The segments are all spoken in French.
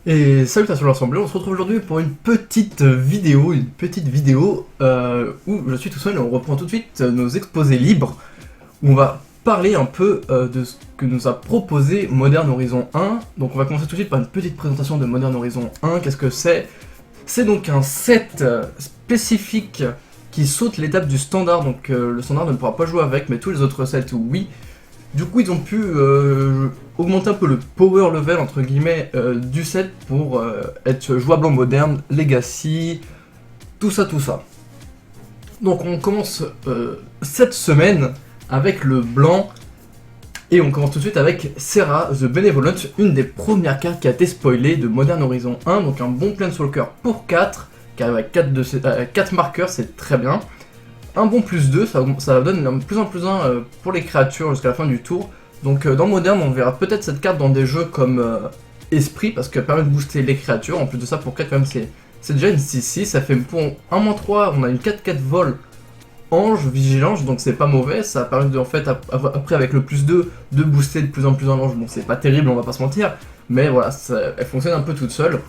Et salut à l'Assemblée, on se retrouve aujourd'hui pour une petite vidéo, où je suis tout seul et on reprend tout de suite nos exposés libres, où on va parler un peu de ce que nous a proposé Modern Horizon 1. Donc on va commencer tout de suite par une petite présentation de Modern Horizon 1, qu'est-ce que c'est? C'est donc un set spécifique qui saute l'étape du standard, donc le standard ne pourra pas jouer avec, mais tous les autres sets oui. Du coup, ils ont pu augmenter un peu le power level entre guillemets du set pour être jouable en moderne, legacy, tout ça, tout ça. Donc, on commence cette semaine avec le blanc et on commence tout de suite avec Serra the Benevolent, une des premières cartes qui a été spoilée de Modern Horizon 1. Donc, un bon Planeswalker pour 4 qui arrive avec 4 marqueurs, c'est très bien. Un bon plus 2, ça donne un plus en plus 1 pour les créatures jusqu'à la fin du tour. Donc dans Modern, on verra peut-être cette carte dans des jeux comme Esprit, parce qu'elle permet de booster les créatures. En plus de ça, pour 4 quand même, c'est déjà une 6-6. Ça fait pour 1-3, on a une 4-4 vol Ange, Vigilance, donc c'est pas mauvais. Ça permet de, en fait, après avec le plus 2, de booster de plus en plus un Ange. Bon, c'est pas terrible, on va pas se mentir, mais voilà, elle fonctionne un peu toute seule.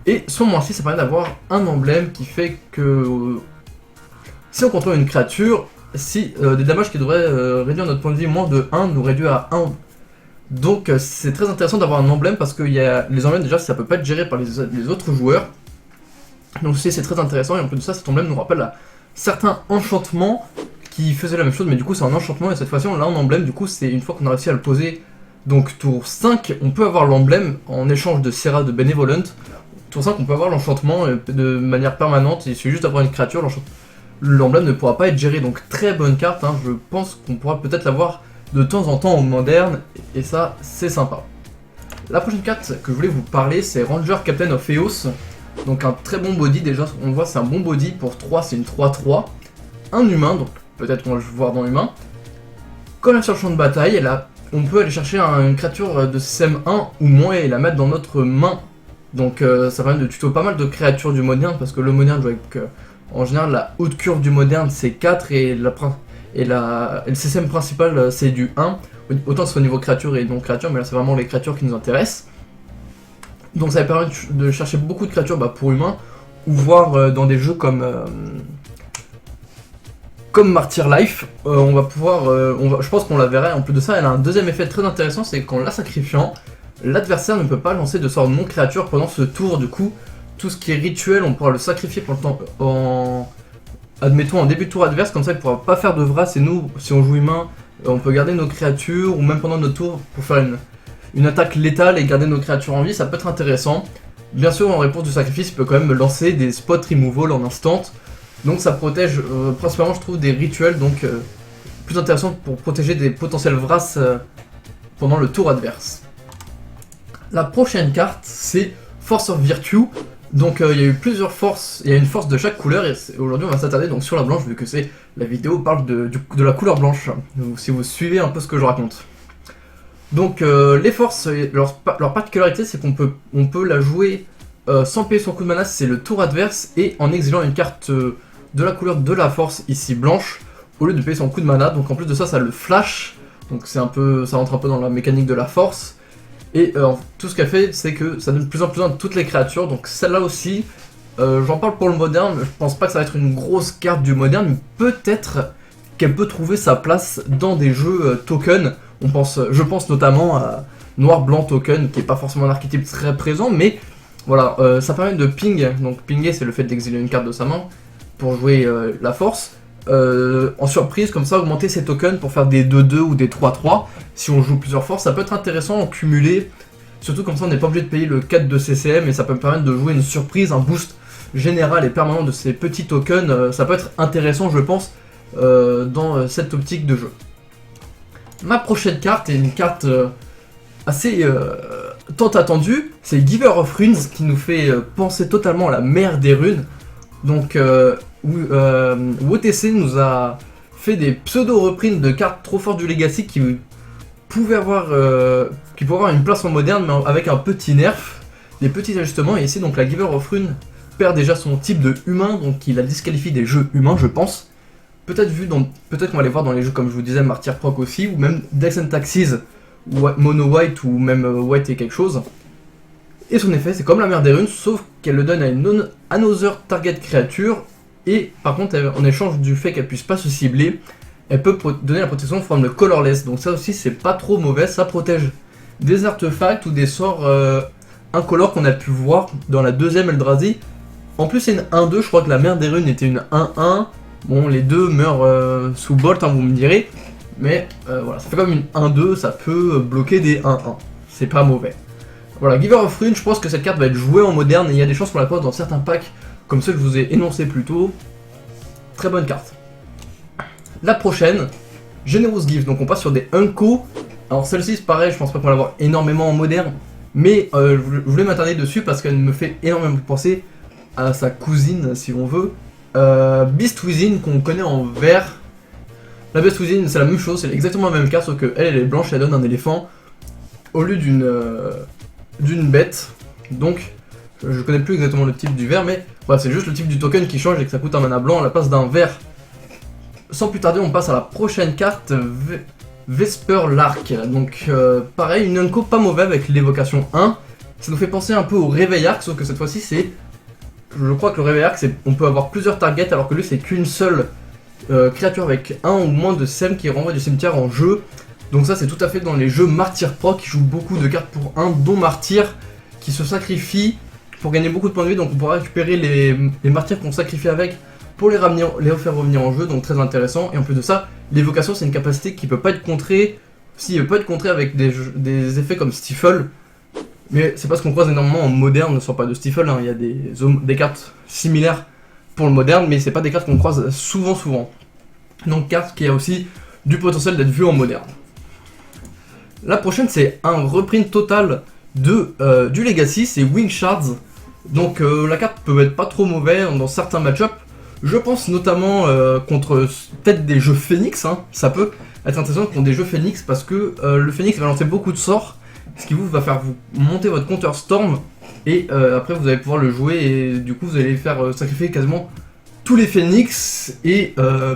Et son moins 6, ça permet d'avoir un emblème qui fait que... si on contrôle une créature, si des damages qui devraient réduire notre point de vie moins de 1 nous réduit à 1. Donc c'est très intéressant d'avoir un emblème parce que les emblèmes déjà ça peut pas être géré par les autres joueurs. Donc c'est très intéressant et en plus de ça cet emblème nous rappelle certains enchantements qui faisaient la même chose mais du coup c'est un enchantement et cette fois-ci on a un emblème, du coup c'est une fois qu'on a réussi à le poser. Donc tour 5 on peut avoir l'emblème en échange de Serra de Benevolent. Tour 5 on peut avoir l'enchantement de manière permanente, il suffit juste d'avoir une créature, l'emblème ne pourra pas être géré, donc très bonne carte, hein. Je pense qu'on pourra peut-être l'avoir de temps en temps en moderne, et ça c'est sympa. La prochaine carte que je voulais vous parler c'est Ranger Captain of Eos, donc un très bon body, déjà on voit c'est un bon body, pour 3 c'est une 3-3, un humain, donc peut-être qu'on va le voir dans l'humain. Quand elle est sur le champ de bataille, on peut aller chercher une créature de CM 1 ou moins et la mettre dans notre main, donc ça permet de tuto pas mal de créatures du moderne, parce que le moderne joue avec... en général, la haute curve du moderne c'est 4 et le système principal c'est du 1. Autant c'est au niveau créature et non créature, mais là c'est vraiment les créatures qui nous intéressent. Donc ça permet de chercher beaucoup de créatures pour humains, ou voir dans des jeux comme Martyr Life, on va pouvoir, je pense qu'on la verrait. En plus de ça, elle a un deuxième effet très intéressant, c'est qu'en la sacrifiant, l'adversaire ne peut pas lancer de sort non créature pendant ce tour. Du coup, tout ce qui est rituel, on pourra le sacrifier pour le temps, admettons en début de tour adverse, comme ça il ne pourra pas faire de vras, et nous, si on joue humain, on peut garder nos créatures, ou même pendant notre tour, pour faire une attaque létale et garder nos créatures en vie, ça peut être intéressant. Bien sûr, en réponse du sacrifice, il peut quand même lancer des spot removal en instant, donc ça protège principalement, je trouve, des rituels, donc plus intéressant pour protéger des potentiels vras pendant le tour adverse. La prochaine carte, c'est Force of Virtue. Donc il y a eu plusieurs forces, il y a une force de chaque couleur et aujourd'hui on va s'attarder donc sur la blanche vu que la vidéo parle de la couleur blanche, donc, si vous suivez un peu ce que je raconte. Donc les forces, leur particularité c'est qu'on peut la jouer sans payer son coup de mana si c'est le tour adverse et en exilant une carte de la couleur de la force ici blanche au lieu de payer son coup de mana. Donc en plus de ça, ça le flash, donc ça rentre un peu dans la mécanique de la force. Et tout ce qu'elle fait, c'est que ça donne de plus en plus de toutes les créatures, donc celle-là aussi, j'en parle pour le moderne, mais je pense pas que ça va être une grosse carte du moderne, mais peut-être qu'elle peut trouver sa place dans des jeux token. Je pense notamment à Noir-Blanc Token, qui est pas forcément un archétype très présent, mais voilà, ça permet de ping, donc pinguer c'est le fait d'exiler une carte de sa main pour jouer la force. En surprise, comme ça, augmenter ses tokens pour faire des 2-2 ou des 3-3. Si on joue plusieurs forces, ça peut être intéressant en cumulé. Surtout comme ça, on n'est pas obligé de payer le 4 de CCM et ça peut me permettre de jouer une surprise, un boost général et permanent de ces petits tokens. Ça peut être intéressant, je pense, dans cette optique de jeu. Ma prochaine carte est une carte assez tant attendue. C'est Giver of Runes qui nous fait penser totalement à la mère des runes. Donc, OTC nous a fait des pseudo-reprints de cartes trop fortes du Legacy qui pouvaient avoir une place en moderne, mais avec un petit nerf, des petits ajustements. Et ici, donc, la Giver of Runes perd déjà son type de humain, donc il la disqualifie des jeux humains, je pense. Peut-être qu'on va les voir dans les jeux comme je vous disais, Martyr Proc aussi, ou même Dex and Taxes, Mono White, ou même White et quelque chose. Et son effet, c'est comme la mer des runes, sauf qu'elle le donne à une another target créature, et par contre, en échange du fait qu'elle puisse pas se cibler, elle peut donner la protection en forme de colorless, donc ça aussi c'est pas trop mauvais, ça protège des artefacts ou des sorts incolores qu'on a pu voir dans la deuxième Eldrazi. En plus c'est une 1-2, je crois que la mer des runes était une 1-1, bon les deux meurent sous Bolt, hein, vous me direz, mais voilà, ça fait comme une 1-2, ça peut bloquer des 1-1, c'est pas mauvais. Voilà, Giver of Runes, je pense que cette carte va être jouée en moderne et il y a des chances qu'on la croise dans certains packs comme ceux que je vous ai énoncés plus tôt. Très bonne carte. La prochaine, Generous Gift, donc on passe sur des Unco. Alors celle-ci c'est pareil, je pense pas qu'on va l'avoir énormément en moderne, mais je voulais m'attarder dessus parce qu'elle me fait énormément penser à sa cousine si on veut, Beast Within qu'on connaît en vert. La Beast Within c'est la même chose, c'est exactement la même carte sauf que elle est blanche, elle donne un éléphant au lieu d'une bête. Donc je connais plus exactement le type du vert, mais voilà, c'est juste le type du token qui change et que ça coûte un mana blanc à la place d'un vert. Sans plus tarder, on passe à la prochaine carte, Vesper Lark. Donc pareil, une unco pas mauvais avec l'évocation 1. Ça nous fait penser un peu au Réveil Arc, sauf que cette fois-ci c'est... Je crois que le Réveil Arc, on peut avoir plusieurs targets alors que lui c'est qu'une seule créature avec un ou moins de SEM qui renvoie du cimetière en jeu. Donc ça c'est tout à fait dans les jeux Martyr Pro qui jouent beaucoup de cartes pour 1, dont Martyr, qui se sacrifie pour gagner beaucoup de points de vie. Donc on pourra récupérer les martyrs qu'on sacrifie avec pour les faire revenir en jeu, donc très intéressant. Et en plus de ça, l'évocation c'est une capacité qui peut pas être contrée, si elle peut être contrée avec des effets comme Stifle, mais c'est parce qu'on croise énormément en moderne, ne soit pas de Stifle, hein. Il y a des cartes similaires pour le moderne, mais c'est pas des cartes qu'on croise souvent. Donc carte qui a aussi du potentiel d'être vue en moderne. La prochaine c'est un reprint total du Legacy, c'est Wing Shards. Donc la carte peut être pas trop mauvaise dans certains match-ups. Je pense notamment contre peut-être des jeux Phoenix, hein. Ça peut être intéressant contre des jeux Phoenix parce que le Phoenix va lancer beaucoup de sorts, ce qui va faire vous monter votre compteur Storm et après vous allez pouvoir le jouer et du coup vous allez faire sacrifier quasiment tous les Phoenix et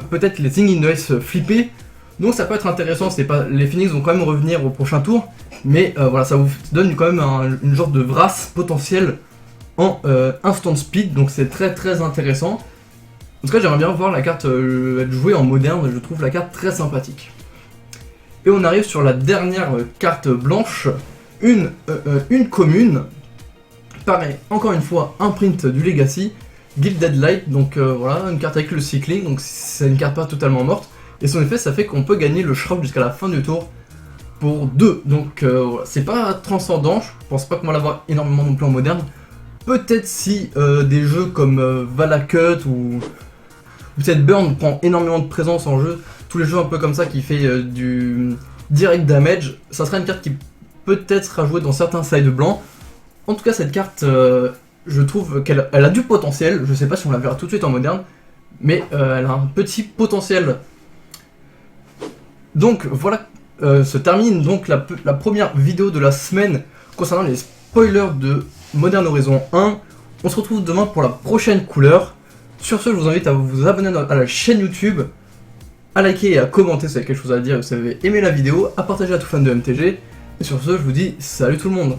peut-être les Thing in the Ice flipper. Donc ça peut être intéressant, les Phoenix vont quand même revenir au prochain tour, mais voilà, ça vous donne quand même une genre de Vrass potentiel en instant speed, donc c'est très intéressant. En tout cas, j'aimerais bien voir la carte être jouée en moderne, je trouve la carte très sympathique. Et on arrive sur la dernière carte blanche, une commune. Pareil, encore une fois, un print du Legacy, Gilded Light, donc voilà, une carte avec le cycling, donc c'est une carte pas totalement morte. Et son effet, ça fait qu'on peut gagner le Shroud jusqu'à la fin du tour pour 2. Donc voilà, c'est pas transcendant, je pense pas qu'on va l'avoir énormément non plus en moderne. Peut-être si des jeux comme Valakut ou peut-être Burn prend énormément de présence en jeu, tous les jeux un peu comme ça qui fait du direct damage, ça sera une carte qui peut-être sera jouée dans certains sides blancs. En tout cas cette carte, je trouve qu'elle a du potentiel, je sais pas si on la verra tout de suite en moderne, mais elle a un petit potentiel. Donc voilà, se termine donc la première vidéo de la semaine concernant les spoilers de Modern Horizon 1. On se retrouve demain pour la prochaine couleur. Sur ce, je vous invite à vous abonner à la chaîne YouTube, à liker et à commenter si vous avez quelque chose à dire et si vous avez aimé la vidéo, à partager à tout fan de MTG. Et sur ce, je vous dis salut tout le monde.